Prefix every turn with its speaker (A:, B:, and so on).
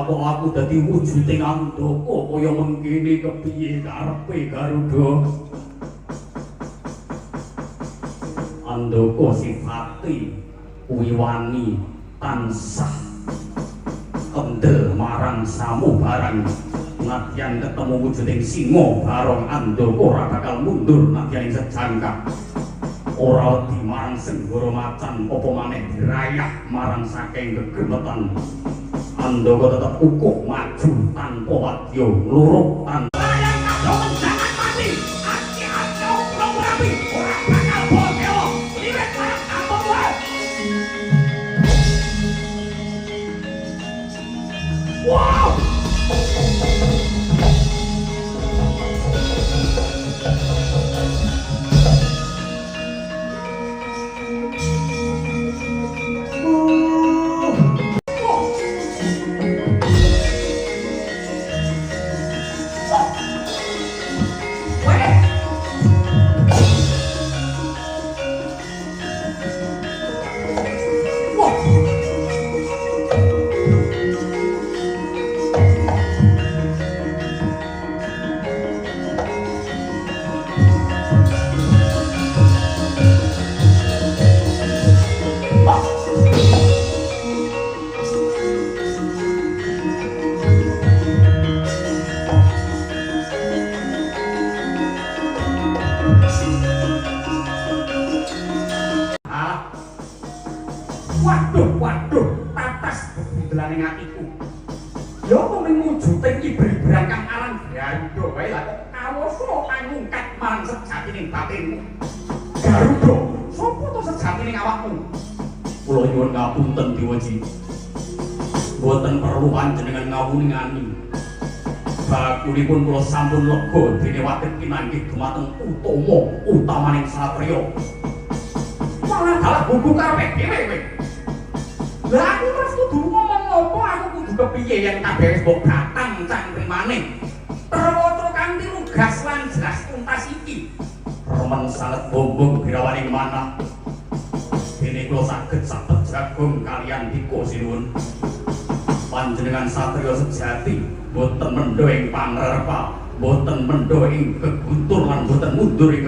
A: kok aku dadi wujuding Andaka kaya mengkene kepiye karepe Garuda. Andaka sifate kuwi wani tansah kendel marang samubarang. Nadyan ketemu wujuding singa barong Andaka ora bakal mundur nadyan ing sejangkah. Ora wedi marang Senggara Macan apa maneh dirayah marang saking gegemetan. Andaka tetep kukuh maju tanpa wadya ngluruk tanpa layang kadhongen jangan mati. Ati-ati ora rapi ora bakal bocel liwet marang apa wae. Wow! Waduh, tatas bedelane atiku. Ya apa mung wujuding ibrang kang aran Garuda wae lah kok kawoso pangungkat marang sejatining batinmu. Garuda, sapa to sejatining awakmu? Kula nyuwun ngapunten Dewaji. Mboten perlu panjenengan ngawuningani. Bakulipun kula sampun lega dene watit pinanggih dumateng utamaning satriya. Malah dalah buku karepe dhewe kowe. Lah aku terus kudu ngomong apa aku kudu kepiye yen kabeh mbok batang cangkrimane. Perwatra kanthi lugas lan jelas tuntas iki. Remen sanget bombong birawaning manah. Dene kula saged sapet jagung kaliyan dika sinuwun. Panjenengan satriya sejati boten mendho ing pangrepa, boten mendho ing keguntur lan boten mundur ing